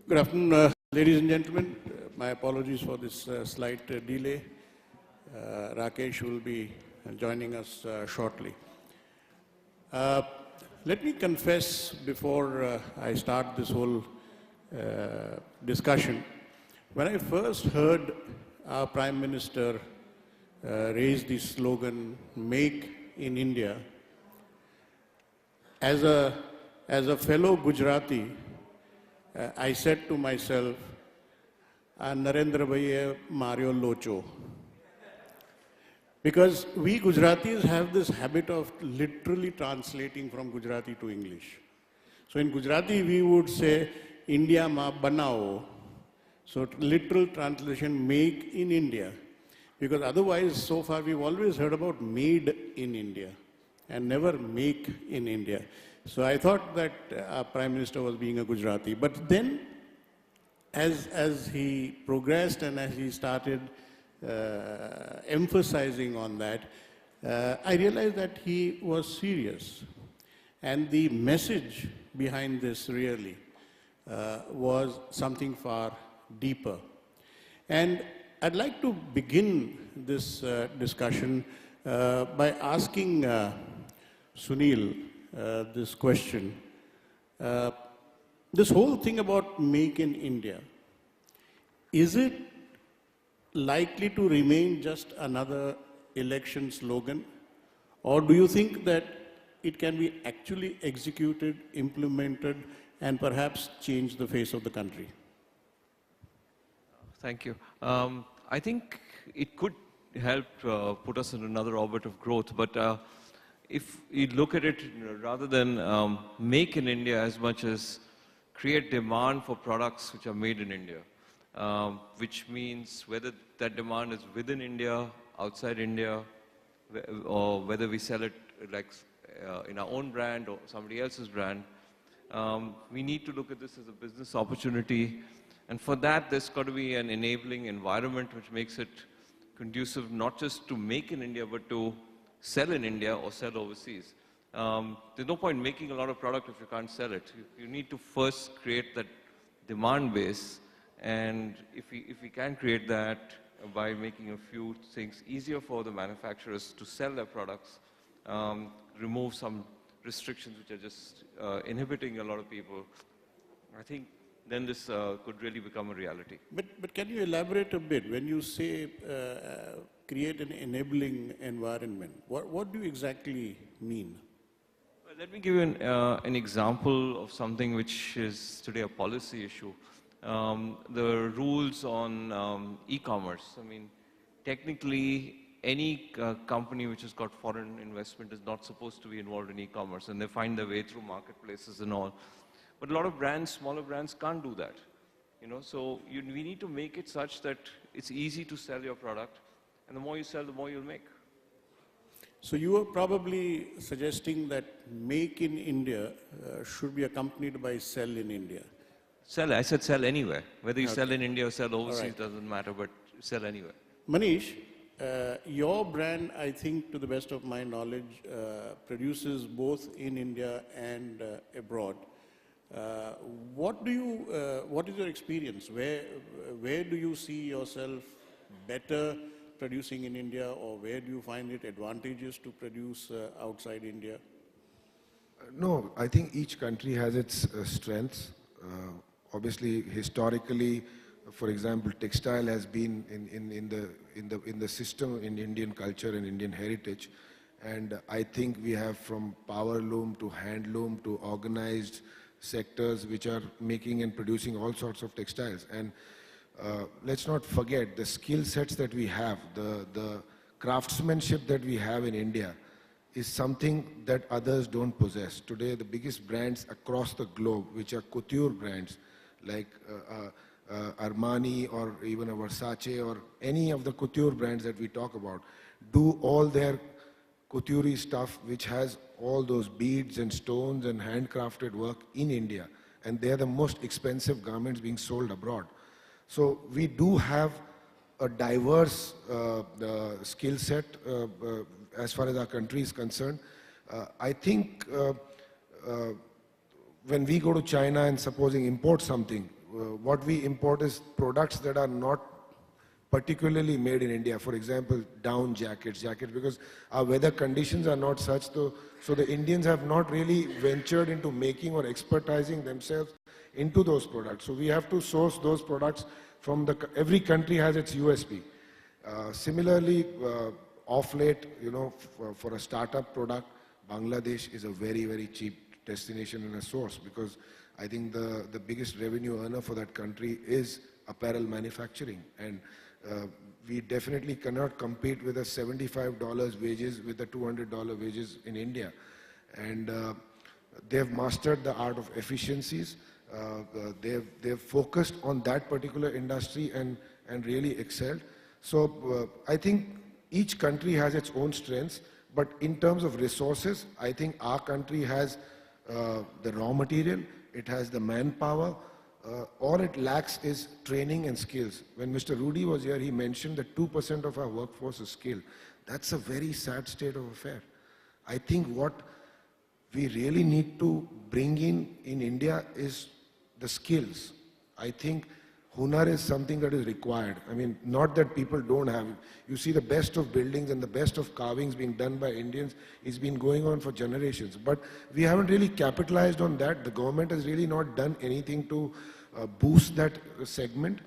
Good afternoon, ladies and gentlemen. My apologies for this slight delay. Rakesh will be joining us shortly. Let me confess before I start this whole discussion. When I first heard our Prime Minister raise the slogan, Make in India, as a fellow Gujarati, I said to myself, Narendra Bhai Mario Locho. Because we Gujaratis have this habit of literally translating from Gujarati to English. So in Gujarati, we would say, India ma banao. So literal translation, make in India. Because otherwise, so far, we've always heard about made in India and never make in India. So I thought that our Prime Minister was being a Gujarati. But then, as he progressed and as he started emphasizing on that, I realized that he was serious. And the message behind this really was something far deeper. And I'd like to begin this discussion by asking Sunil this question. This whole thing about Make in India, is it likely to remain just another election slogan? Or do you think that it can be actually executed, implemented, and perhaps change the face of the country? Thank you. I think it could help put us in another orbit of growth, but if you look at it rather than make in India as much as create demand for products which are made in India, which means whether that demand is within India, outside India, or whether we sell it like in our own brand or somebody else's brand, we need to look at this as a business opportunity. And for that, there's got to be an enabling environment which makes it conducive not just to make in India, but to sell in India or sell overseas. There's no point making a lot of product if you can't sell it. You need to first create that demand base. And if we can create that by making a few things easier for the manufacturers to sell their products, remove some restrictions which are just inhibiting a lot of people, I think then this could really become a reality. But can you elaborate a bit? When you say create an enabling environment, what do you exactly mean? Well, let me give you an example of something which is today a policy issue. The rules on e-commerce. I mean, technically, any company which has got foreign investment is not supposed to be involved in e-commerce, and they find their way through marketplaces and all. But a lot of brands, smaller brands, can't do that. So we need to make it such that it's easy to sell your product, and the more you sell, the more you'll make. So you are probably suggesting that Make in India should be accompanied by Sell in India. Sell, I said sell anywhere. Whether you sell in India or sell overseas doesn't matter, but sell anywhere. Manish, your brand, I think, to the best of my knowledge, produces both in India and abroad. What is your experience? Where do you see yourself better producing in India, or where do you find it advantageous to produce outside India? No, I think each country has its strengths. Obviously, historically, for example, textile has been in the system in Indian culture and Indian heritage, and I think we have from power loom to handloom to organized sectors which are making and producing all sorts of textiles. And let's not forget the skill sets that we have, the craftsmanship that we have in India is something that others don't possess. Today, the biggest brands across the globe, which are couture brands, like Armani or even a Versace or any of the couture brands that we talk about, do all their couture stuff which has all those beads and stones and handcrafted work in India. And they're the most expensive garments being sold abroad. So we do have a diverse skill set as far as our country is concerned. I think when we go to China and supposing import something, what we import is products that are not particularly made in India. For example, down jackets, because our weather conditions are not such, so the Indians have not really ventured into making or expertising themselves into those products. So we have to source those products from every country has its USP. Similarly, off late, for a startup product, Bangladesh is a very, very cheap destination and a source, because I think the biggest revenue earner for that country is apparel manufacturing. And we definitely cannot compete with a $75 wages with the $200 wages in India. And they've mastered the art of efficiencies. They've focused on that particular industry and really excelled. So I think each country has its own strengths, but in terms of resources, I think our country has the raw material, it has the manpower. All it lacks is training and skills. When Mr. Rudy was here, he mentioned that 2% of our workforce is skilled. That's a very sad state of affair. I think what we really need to bring in India is the skills. I think Hunar is something that is required. I mean, not that people don't have it. You see the best of buildings and the best of carvings being done by Indians. It's been going on for generations. But we haven't really capitalized on that. The government has really not done anything to boost that segment.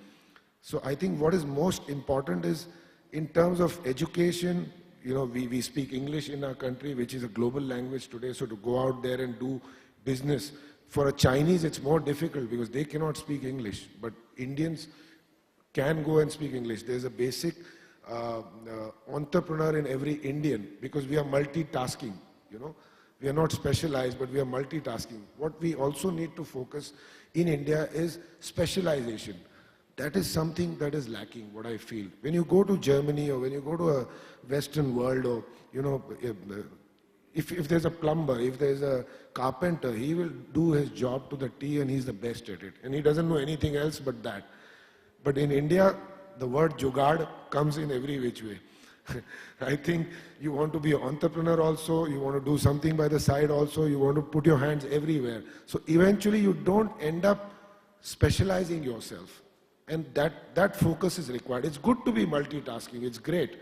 So I think what is most important is, in terms of education, we speak English in our country, which is a global language today. So to go out there and do business, for a Chinese, it's more difficult because they cannot speak English. But Indians can go and speak English. There's a basic entrepreneur in every Indian, because we are multitasking, We are not specialized, but we are multitasking. What we also need to focus in India is specialization. That is something that is lacking, what I feel. When you go to Germany or when you go to a Western world, or, if there's a plumber, if there's a carpenter, he will do his job to the T and he's the best at it. And he doesn't know anything else but that. But in India, the word jugaad comes in every which way. I think you want to be an entrepreneur also, you want to do something by the side also, you want to put your hands everywhere. So eventually you don't end up specializing yourself. And that focus is required. It's good to be multitasking, it's great,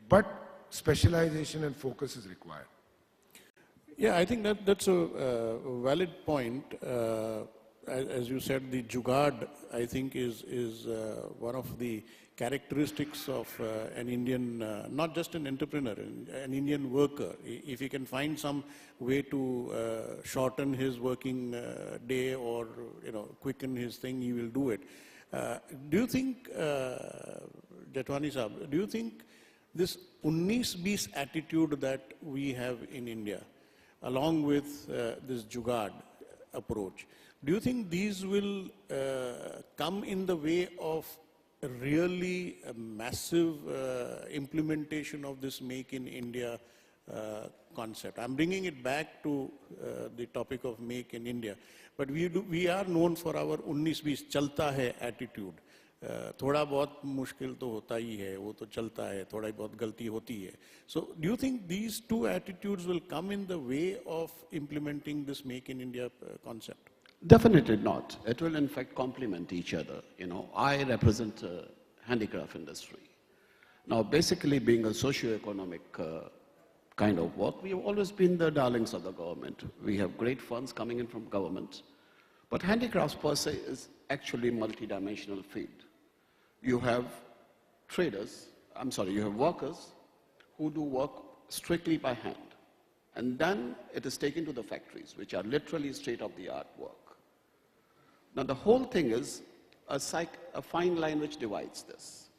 but specialization and focus is required. Yeah, I think that's a valid point. As you said, the jugaad, I think, is one of the characteristics of an Indian, not just an entrepreneur, an Indian worker. If he can find some way to shorten his working day or quicken his thing, he will do it. Do you think, Jethwani Sahab, do you think this 19-20 attitude that we have in India, along with this jugaad approach, do you think these will come in the way of a really massive implementation of this Make in India concept? I'm bringing it back to the topic of Make in India. But we are known for our 19-20 chalta hai attitude. थोड़ा बहुत मुश्किल तो होता ही है, वो तो चलता है, थोड़ा बहुत गलती होती है. So do you think these two attitudes will come in the way of implementing this Make in India concept? Definitely not. It will in fact complement each other. I represent a handicraft industry. Now basically, being a socio-economic kind of work, we have always been the darlings of the government. We have great funds coming in from government. But handicrafts per se is actually a multidimensional field. You have you have workers who do work strictly by hand. And then it is taken to the factories, which are literally state-of-the-art work. Now the whole thing is a fine line which divides this.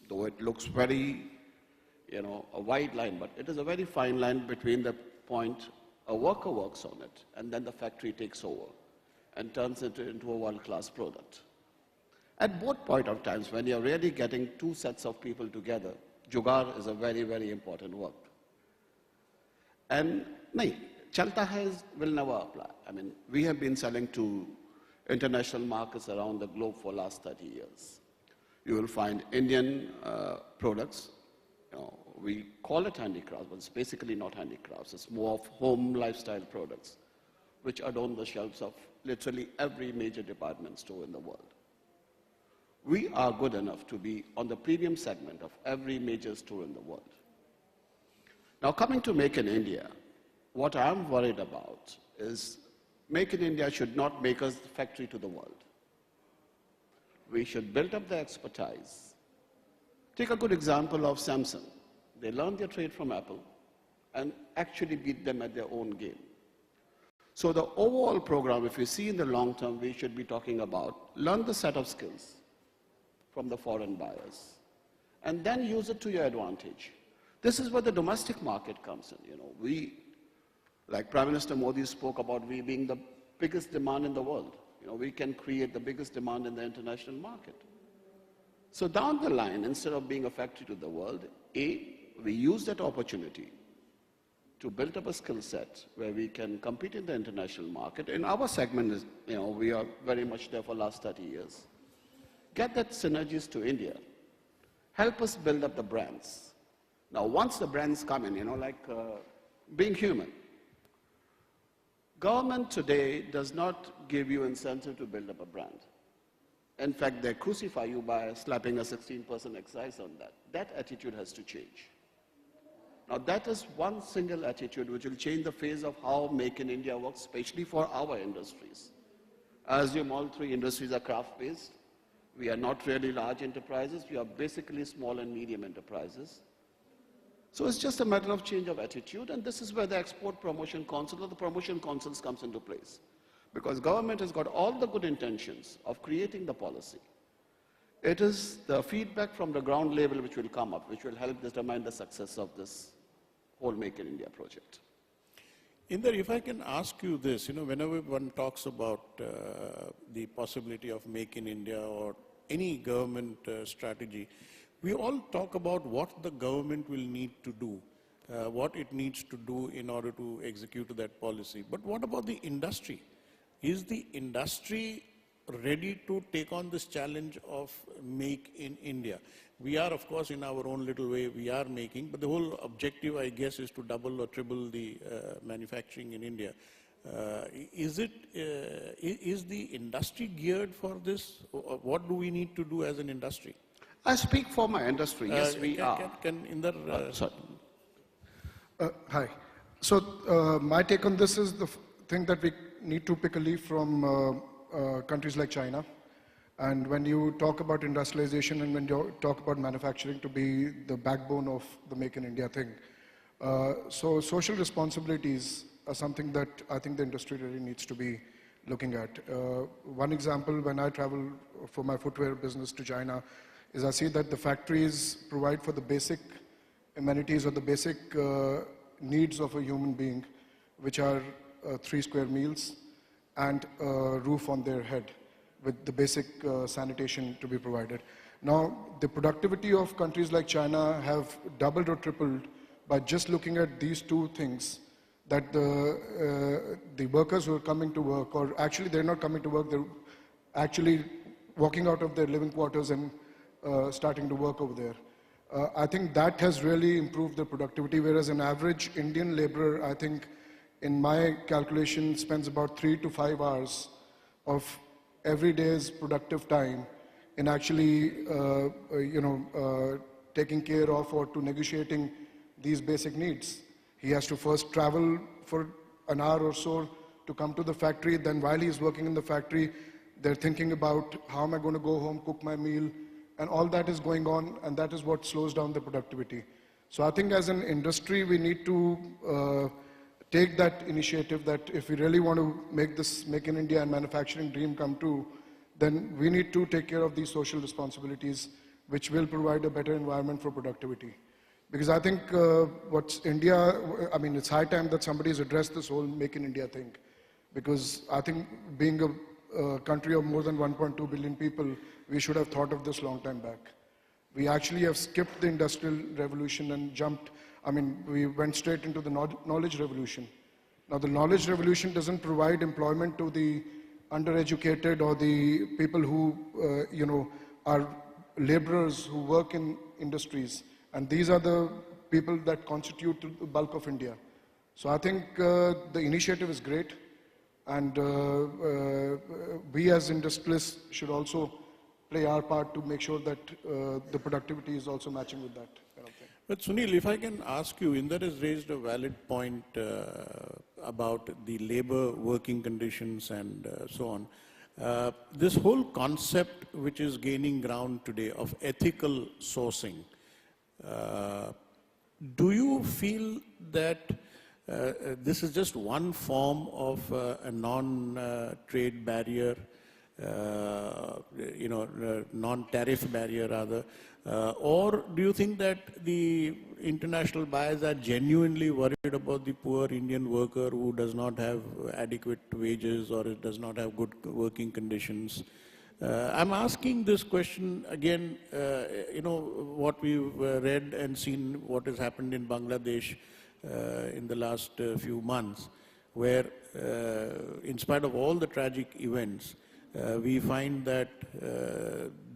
Though it looks very, a wide line, but it is a very fine line between the point a worker works on it and then the factory takes over and turns it into a world-class product. At both point of times, when you're really getting two sets of people together, jugaad is a very, very important work. And chalta hai will never apply. I mean, we have been selling to international markets around the globe for the last 30 years. You will find Indian products. We call it handicrafts, but it's basically not handicrafts. It's more of home lifestyle products, which adorn the shelves of literally every major department store in the world. we are good enough to be on the premium segment of every major store in the world. Now, coming to Make in India, what I'm worried about is Make in India should not make us the factory to the world. We should build up the expertise. Take a good example of Samsung. They learned their trade from Apple and actually beat them at their own game. So the overall program, if you see in the long term, we should be talking about learn the set of skills from the foreign buyers and then use it to your advantage. This is where the domestic market comes in. We, like Prime Minister Modi spoke about, we being the biggest demand in the world. We can create the biggest demand in the international market. So down the line, instead of being a factory to the world, we use that opportunity to build up a skill set where we can compete in the international market. In our segment, we are very much there for the last 30 years. Get that synergies to India. Help us build up the brands. Now, once the brands come in, being human, government today does not give you incentive to build up a brand. In fact, they crucify you by slapping a 16% excise on that. That attitude has to change. Now, that is one single attitude which will change the face of how Make in India works, especially for our industries. I assume all three industries are craft-based. We are not really large enterprises. We are basically small and medium enterprises. So it's just a matter of change of attitude, and this is where the Export Promotion Council or the Promotion Councils comes into place. Because government has got all the good intentions of creating the policy. It is the feedback from the ground level which will come up, which will help determine the success of this whole Make in India project. Inder, if I can ask you this, whenever one talks about the possibility of Make in India or any government strategy, we all talk about what the government will need to do, what it needs to do in order to execute that policy. But what about the industry? Is the industry ready to take on this challenge of Make in India? We are, of course, in our own little way, we are making, but the whole objective, I guess, is to double or triple the manufacturing in India. Is the industry geared for this? What do we need to do as an industry? I speak for my industry. Yes, we are. Sorry. Hi. So my take on this is the thing that we need to pick a leaf from countries like China. And when you talk about industrialization and when you talk about manufacturing to be the backbone of the Make in India thing, so social responsibilities are something that I think the industry really needs to be looking at. One example, when I travel for my footwear business to China, is I see that the factories provide for the basic amenities or the basic needs of a human being, which are 3 square meals and a roof on their head with the basic sanitation to be provided. Now, the productivity of countries like China have doubled or tripled by just looking at these two things, that the workers who are coming to work, or actually they're not coming to work, they're actually walking out of their living quarters and starting to work over there. I think that has really improved the productivity, whereas an average Indian laborer, I think, in my calculation, spends about 3 to 5 hours of every day's productive time in actually, taking care of or to negotiating these basic needs. He has to first travel for an hour or so to come to the factory. Then while he's working in the factory, they're thinking about how am I going to go home, cook my meal, and all that is going on, and that is what slows down the productivity. So I think as an industry, we need to take that initiative that if we really want to make this Make in India and manufacturing dream come true, then we need to take care of these social responsibilities, which will provide a better environment for productivity. Because I think it's high time that somebody has addressed this whole Make in India thing. Because I think being a country of more than 1.2 billion people, we should have thought of this long time back. We actually have skipped the industrial revolution and we went straight into the knowledge revolution. Now the knowledge revolution doesn't provide employment to the undereducated or the people who, are laborers who work in industries. And these are the people that constitute the bulk of India. So I think the initiative is great. And we as industrialists should also play our part to make sure that the productivity is also matching with that kind of thing. But Sunil, if I can ask you, Inder has raised a valid point about the labor working conditions and so on. This whole concept which is gaining ground today of ethical sourcing, do you feel that this is just one form of a non-trade barrier, non-tariff barrier rather, or do you think that the international buyers are genuinely worried about the poor Indian worker who does not have adequate wages or does not have good working conditions? I'm asking this question again, what we've read and seen what has happened in Bangladesh in the last few months, where in spite of all the tragic events, we find that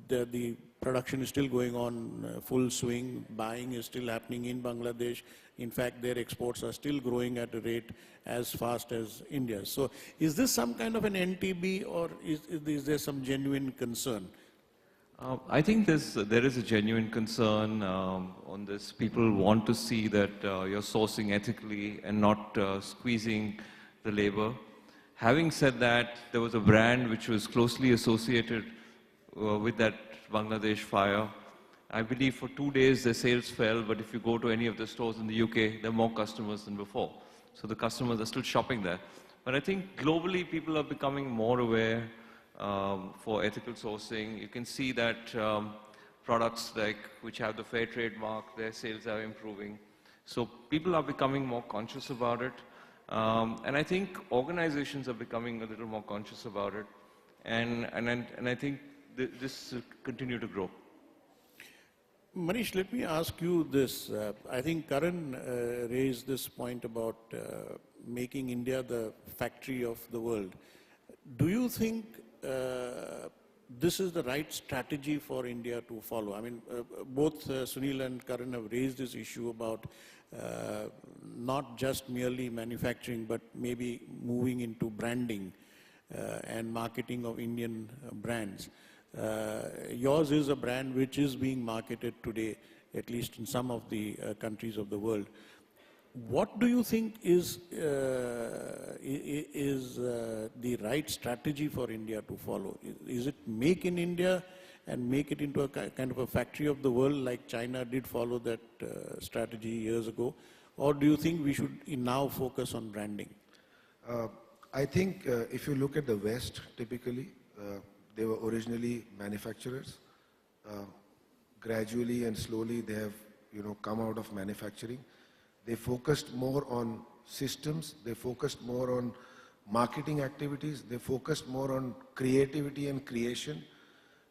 the production is still going on full swing, buying is still happening in Bangladesh. In fact, their exports are still growing at a rate as fast as India's. So is this some kind of an NTB, or is there some genuine concern? I think there is a genuine concern on this. People want to see that you're sourcing ethically and not squeezing the labor. Having said that, there was a brand which was closely associated with that Bangladesh fire. I believe for 2 days their sales fell, but if you go to any of the stores in the UK, there are more customers than before. So the customers are still shopping there. But I think globally people are becoming more aware for ethical sourcing. You can see that products which have the fair trade mark, their sales are improving. So people are becoming more conscious about it. And I think organizations are becoming a little more conscious about it. And I think this will continue to grow. Manish, let me ask you this. I think Karan raised this point about making India the factory of the world. Do you think this is the right strategy for India to follow? I mean, both Sunil and Karan have raised this issue about not just merely manufacturing, but maybe moving into branding and marketing of Indian brands. Yours is a brand which is being marketed today, at least in some of the countries of the world. What do you think is the right strategy for India to follow? Is it make in India and make it into a kind of a factory of the world like China did follow that strategy years ago? Or do you think we should now focus on branding? I think if you look at the West, typically, they were originally manufacturers. Gradually and slowly they have, come out of manufacturing. They focused more on systems. They focused more on marketing activities. They focused more on creativity and creation.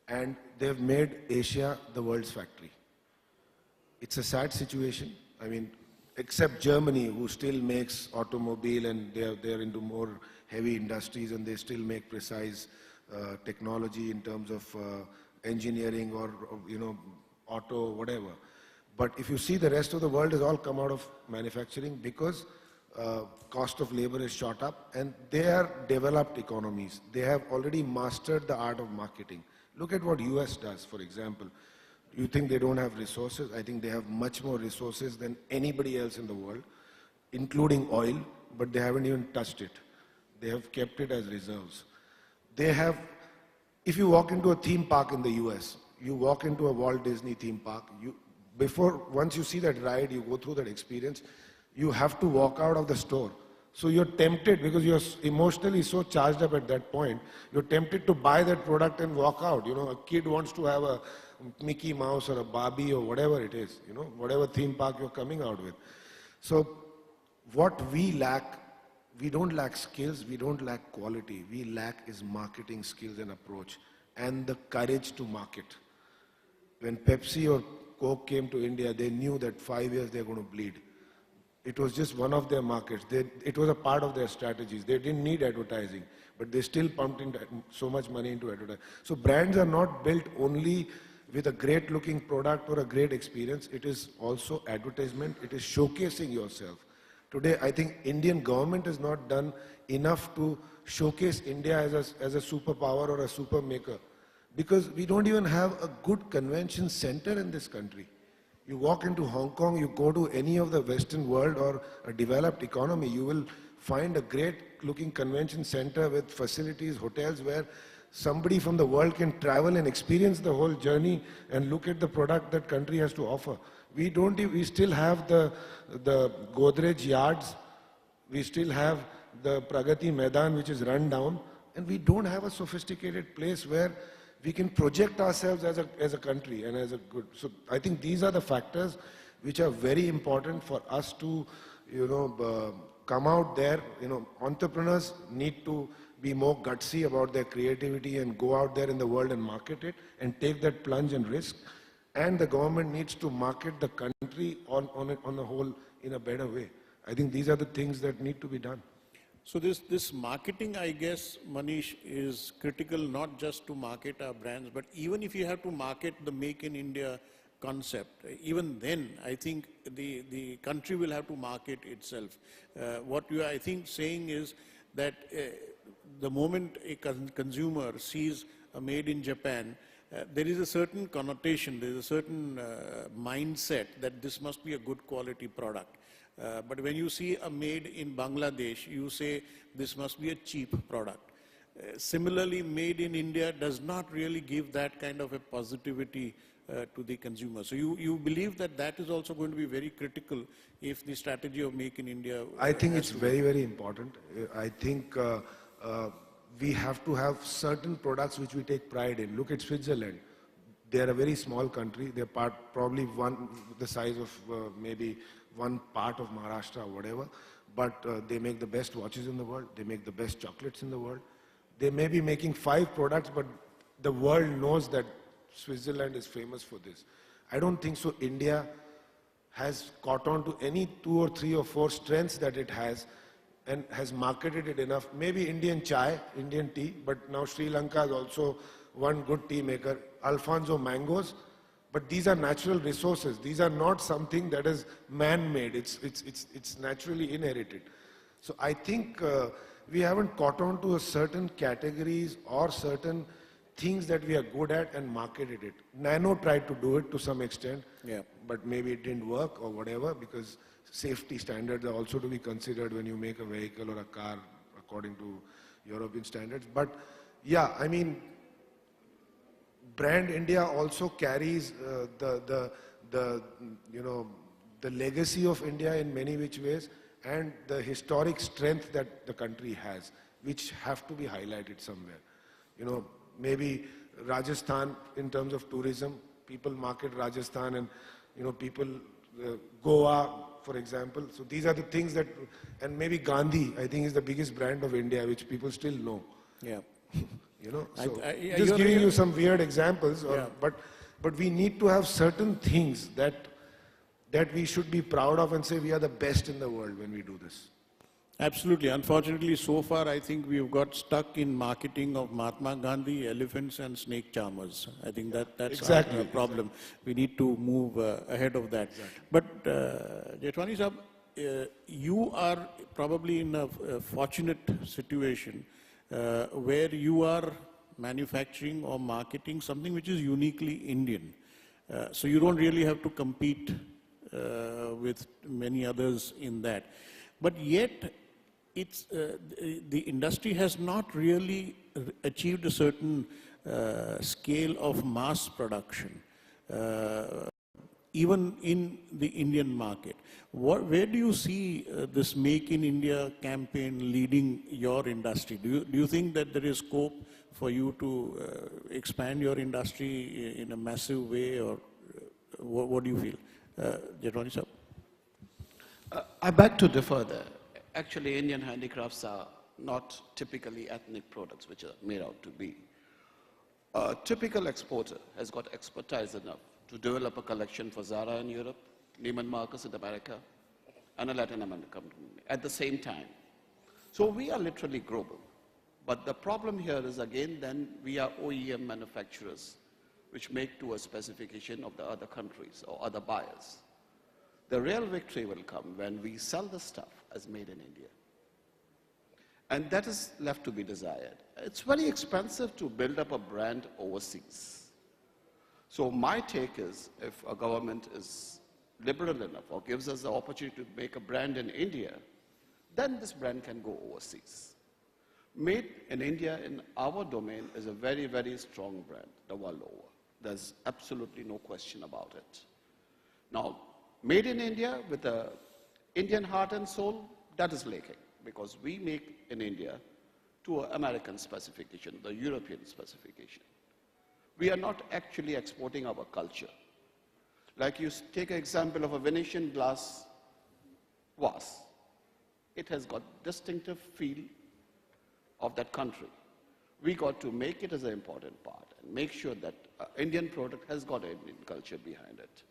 And they've made Asia the world's factory. It's a sad situation. I mean, except Germany, who still makes automobile and they're into more heavy industries and they still make precise technology in terms of engineering or auto, whatever. But if you see, the rest of the world has all come out of manufacturing because cost of labor is shot up, and they are developed economies. They have already mastered the art of marketing. Look at what US does, for example. You think they don't have resources? I think they have much more resources than anybody else in the world, including oil, but they haven't even touched it. They have kept it as reserves. They have, if you walk into a theme park in the US, you walk into a Walt Disney theme park, once you see that ride, you go through that experience, you have to walk out of the store. So you're tempted, because you're emotionally so charged up at that point, you're tempted to buy that product and walk out. A kid wants to have a Mickey Mouse or a Barbie or whatever it is, whatever theme park you're coming out with. So what we lack, we don't lack skills, we don't lack quality. We lack is marketing skills and approach and the courage to market. When Pepsi or Coke came to India, they knew that 5 years they're going to bleed. It was just one of their markets. It was a part of their strategies. They didn't need advertising, but they still pumped in so much money into advertising. So brands are not built only with a great looking product or a great experience. It is also advertisement. It is showcasing yourself. Today, I think Indian government has not done enough to showcase India as a superpower or a super maker. because we don't even have a good convention center in this country. You walk into Hong Kong, you go to any of the Western world or a developed economy, you will find a great looking convention center with facilities, hotels where somebody from the world can travel and experience the whole journey and look at the product that country has to offer. We still have the Godrej yards, we still have the Pragati Maidan which is run down, and we don't have a sophisticated place where we can project ourselves as a country and as a good. So I think these are the factors which are very important for us to, come out there. Entrepreneurs need to be more gutsy about their creativity and go out there in the world and market it and take that plunge and risk. And the government needs to market the country on the whole in a better way. I think these are the things that need to be done. So this marketing, I guess, Manish, is critical not just to market our brands, but even if you have to market the Make in India concept, even then, I think the country will have to market itself. What you are, I think, saying is that the moment a consumer sees a made in Japan, there is a certain connotation, there is a certain mindset that this must be a good quality product. But when you see a made in Bangladesh, you say this must be a cheap product. Similarly, made in India does not really give that kind of a positivity to the consumer. So you believe that that is also going to be very critical if the strategy of Make in India... I think it's very, very important. I think we have to have certain products which we take pride in. Look at Switzerland. They are a very small country. They're probably the size of maybe one part of Maharashtra or whatever, but they make the best watches in the world. They make the best chocolates in the world. They may be making 5 products, but the world knows that Switzerland is famous for this. I don't think so. India has caught on to any 2 or 3 or 4 strengths that it has and has marketed it enough. Maybe Indian chai, Indian tea, but now Sri Lanka is also one good tea maker. Alfonso mangoes. But these are natural resources. These are not something that is man-made. It's naturally inherited. So I think we haven't caught on to a certain categories or certain things that we are good at and marketed it. Nano tried to do it to some extent, but maybe it didn't work or whatever, because safety standards are also to be considered when you make a vehicle or a car according to European standards. But yeah, I mean, Brand India also carries the legacy of India in many which ways and the historic strength that the country has, which have to be highlighted somewhere. Maybe Rajasthan in terms of tourism, people market Rajasthan and people, Goa, for example. So these are the things that, and maybe Gandhi, I think, is the biggest brand of India, which people still know. Yeah. So just giving you some weird examples, but we need to have certain things that we should be proud of and say we are the best in the world when we do this. Absolutely. Unfortunately, so far, I think we've got stuck in marketing of Mahatma Gandhi, elephants and snake charmers. I think that's exactly our problem. Exactly. We need to move ahead of that. Exactly. But Jethwani Sahab, you are probably in a fortunate situation where you are manufacturing or marketing something which is uniquely Indian. So you don't really have to compete with many others in that. But yet, the industry has not really achieved a certain scale of mass production, even in the Indian market. Where do you see this Make in India campaign leading your industry? Do you think that there is scope for you to expand your industry in a massive way, or what do you feel? Jethwani Sahab? I beg to differ there. Actually, Indian handicrafts are not typically ethnic products which are made out to be. A typical exporter has got expertise enough to develop a collection for Zara in Europe, Neiman Marcus in America, and a Latin American company at the same time. So we are literally global. But the problem here is, again, then we are OEM manufacturers which make to a specification of the other countries or other buyers. The real victory will come when we sell the stuff as made in India. And that is left to be desired. it's very expensive to build up a brand overseas. So my take is, if a government is liberal enough or gives us the opportunity to make a brand in India, then this brand can go overseas. Made in India in our domain is a very, very strong brand, the world over. There's absolutely no question about it. Now, made in India with the Indian heart and soul, that is lacking, because we make in India to an American specification, the European specification. We are not actually exporting our culture. Like you take an example of a Venetian glass vase. It has got distinctive feel of that country. We got to make it as an important part and make sure that Indian product has got an Indian culture behind it.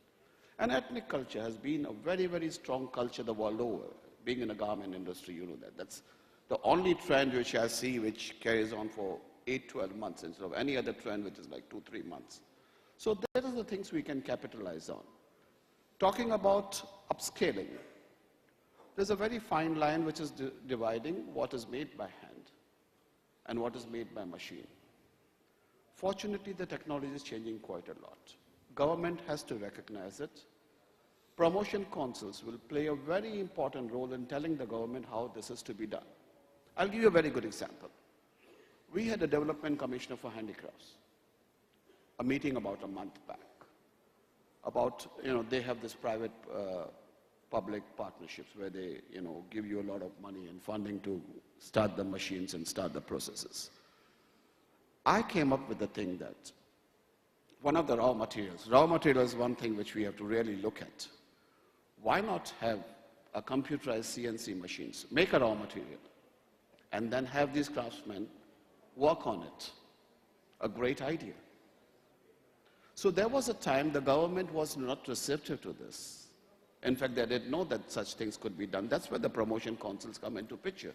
And ethnic culture has been a very, very strong culture the world over. Being in the garment industry, you know that. That's the only trend which I see which carries on for 8-12 months instead of any other trend which is like 2-3 months. So that is the things we can capitalize on. Talking about upscaling, there's a very fine line which is dividing what is made by hand and what is made by machine. Fortunately, the technology is changing quite a lot. Government has to recognize it. Promotion councils will play a very important role in telling the government how this is to be done. I'll give you a very good example. We had a development commissioner for handicrafts, a meeting about a month back, about, they have this private public partnerships where they, give you a lot of money and funding to start the machines and start the processes. I came up with the thing that one of the raw materials is one thing which we have to really look at. Why not have a computerized CNC machines, make a raw material, and then have these craftsmen work on it? A great idea. So there was a time the government was not receptive to this. In fact, they didn't know that such things could be done. That's where the promotion councils come into picture.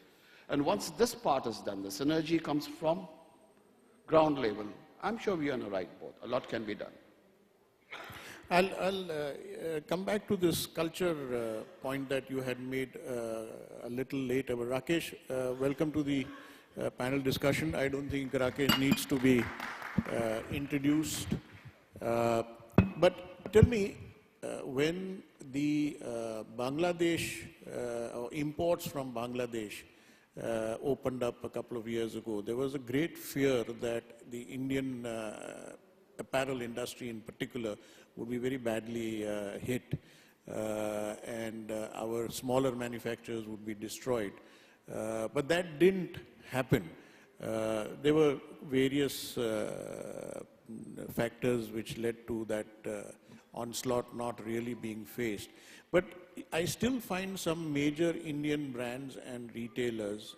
And once this part is done, the synergy comes from ground level. I'm sure we are on the right boat. A lot can be done. I'll come back to this culture point that you had made a little later. But Rakesh, welcome to the panel discussion. I don't think Rakesh needs to be introduced. But tell me, when the Bangladesh, or imports from Bangladesh opened up a couple of years ago, there was a great fear that the Indian apparel industry in particular would be very badly hit, and our smaller manufacturers would be destroyed. But that didn't happen. There were various factors which led to that onslaught not really being faced. But I still find some major Indian brands and retailers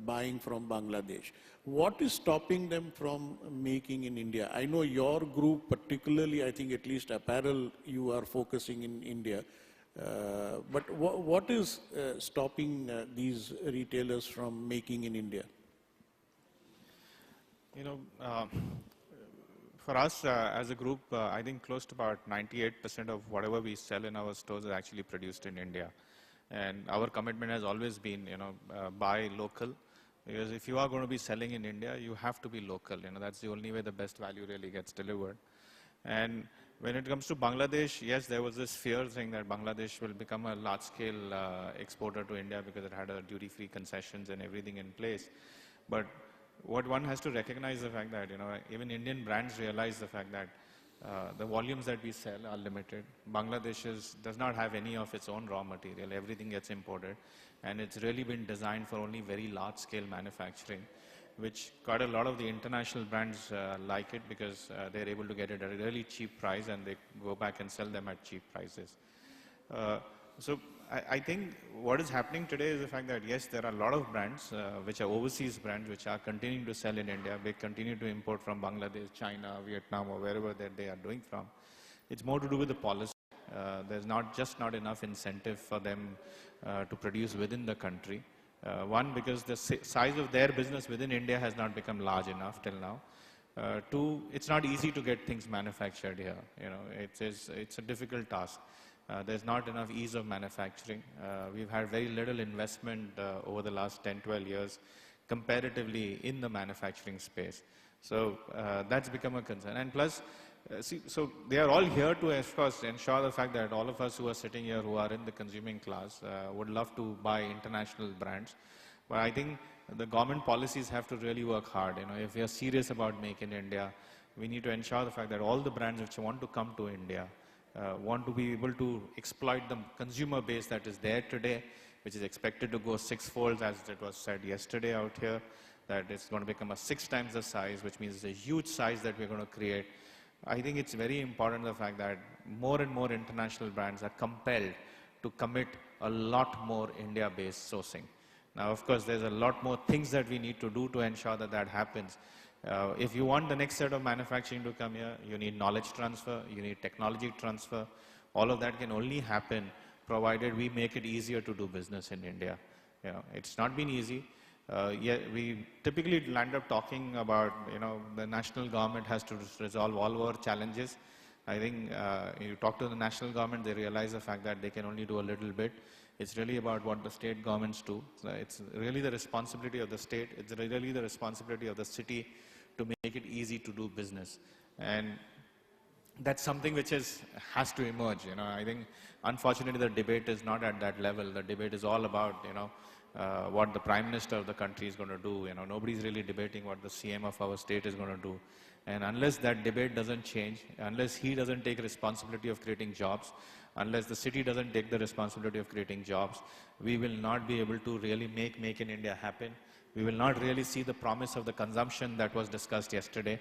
buying from Bangladesh. What is stopping them from making in India? I know your group particularly, I think at least apparel, you are focusing in India. But what is stopping these retailers from making in India? For us as a group, I think close to about 98% of whatever we sell in our stores is actually produced in India. And our commitment has always been, buy local. Because if you are going to be selling in India, you have to be local. That's the only way the best value really gets delivered. And when it comes to Bangladesh, yes, there was this fear saying that Bangladesh will become a large-scale exporter to India because it had a duty-free concessions and everything in place. But what one has to recognize the fact that, even Indian brands realize the fact that the volumes that we sell are limited. Bangladesh does not have any of its own raw material. Everything gets imported. And it's really been designed for only very large-scale manufacturing, which quite a lot of the international brands like it because they're able to get it at a really cheap price and they go back and sell them at cheap prices. So I think what is happening today is the fact that, yes, there are a lot of brands, which are overseas brands, which are continuing to sell in India. They continue to import from Bangladesh, China, Vietnam, or wherever that they are doing from. It's more to do with the policy. There's not enough incentive for them to produce within the country. One, because the size of their business within India has not become large enough till now. Two, it's not easy to get things manufactured here. It's a difficult task. There's not enough ease of manufacturing. We've had very little investment over the last 10, 12 years comparatively in the manufacturing space. So that's become a concern. And plus, so they are all here to, of course, ensure the fact that all of us who are sitting here who are in the consuming class would love to buy international brands. But I think the government policies have to really work hard. You know, if we are serious about Make in India, we need to ensure the fact that all the brands which want to come to India want to be able to exploit the consumer base that is there today, which is expected to go sixfold, as it was said yesterday out here, that it's going to become a 6 times the size, which means it's a huge size that we're going to create. I think it's very important the fact that more and more international brands are compelled to commit a lot more India-based sourcing. Now, of course, there's a lot more things that we need to do to ensure that that happens. If you want the next set of manufacturing to come here, you need knowledge transfer, you need technology transfer. All of that can only happen provided we make it easier to do business in India. You know, it's not been easy. Yeah, we typically land up talking about, you know, the national government has to resolve all our challenges. I think you talk to the national government, they realize the fact that they can only do a little bit. It's really about what the state governments do. So it's really the responsibility of the state. It's really the responsibility of the city to make it easy to do business. And that's something which has to emerge. You know, I think, unfortunately, the debate is not at that level. The debate is all about, you know, what the Prime Minister of the country is going to do. You know, nobody's really debating what the CM of our state is going to do. And unless that debate doesn't change, unless he doesn't take responsibility of creating jobs, unless the city doesn't take the responsibility of creating jobs, we will not be able to really make in India happen. We will not really see the promise of the consumption that was discussed yesterday.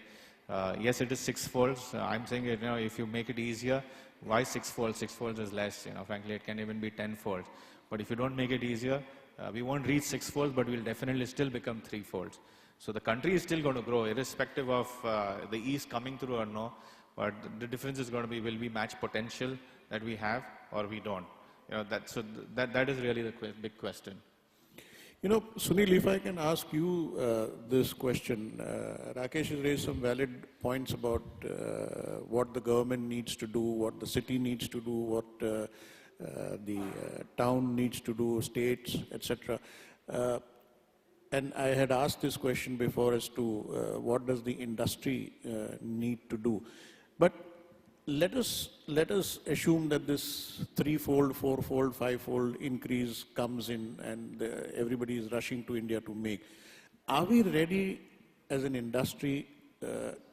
Yes, it is sixfold. I'm saying, you know, if you make it easier, why sixfold? Sixfold is less. You know, frankly, it can even be tenfold. But if you don't make it easier, we won't reach sixfold, but we'll definitely still become threefold. So the country is still going to grow, irrespective of the East coming through or no. But the difference is going to be, will we match potential that we have or we don't? You know, that is really the big question. You know, Sunil, if I can ask you this question, Rakesh has raised some valid points about what the government needs to do, what the city needs to do, what the town needs to do, states, etc. And I had asked this question before as to what does the industry need to do. But let us assume that this threefold, fourfold, fivefold increase comes in and everybody is rushing to India to make. Are we ready as an industry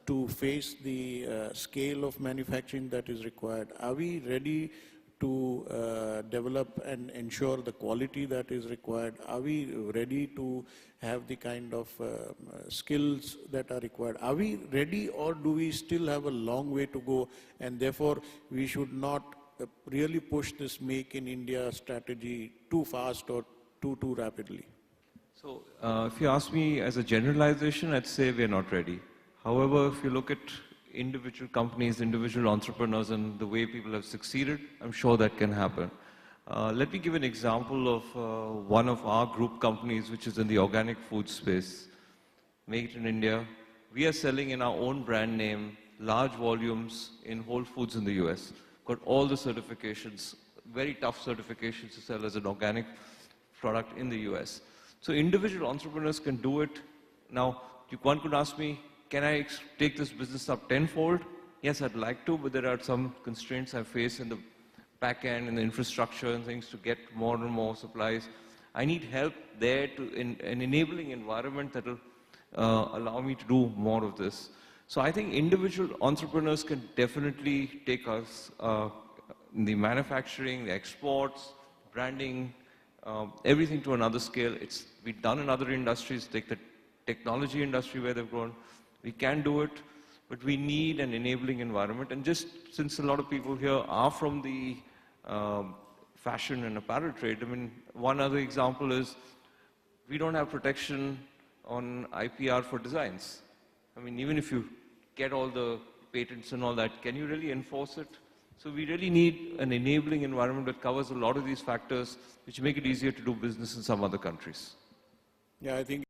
to face the scale of manufacturing that is required? Are we ready to develop and ensure the quality that is required? Are we ready to have the kind of skills that are required? Are we ready, or do we still have a long way to go, and therefore we should not really push this Make in India strategy too fast or too rapidly? So if you ask me as a generalization, I'd say we're not ready. However, if you look at individual companies, individual entrepreneurs, and the way people have succeeded, I'm sure that can happen. Let me give an example of one of our group companies, which is in the organic food space, Made in India. We are selling in our own brand name, large volumes in Whole Foods in the US. Got all the certifications, very tough certifications to sell as an organic product in the US. So individual entrepreneurs can do it. Now, one could ask me, can I take this business up tenfold? Yes, I'd like to, but there are some constraints I face in the back end and the infrastructure and things to get more and more supplies. I need help there in an enabling environment that will allow me to do more of this. So I think individual entrepreneurs can definitely take us in the manufacturing, the exports, branding, everything to another scale. It's been done in other industries. Take the technology industry where they've grown. We can do it, but we need an enabling environment. And just since a lot of people here are from the fashion and apparel trade, I mean, one other example is we don't have protection on IPR for designs. I mean, even if you get all the patents and all that, can you really enforce it? So we really need an enabling environment that covers a lot of these factors, which make it easier to do business in some other countries. Yeah, I think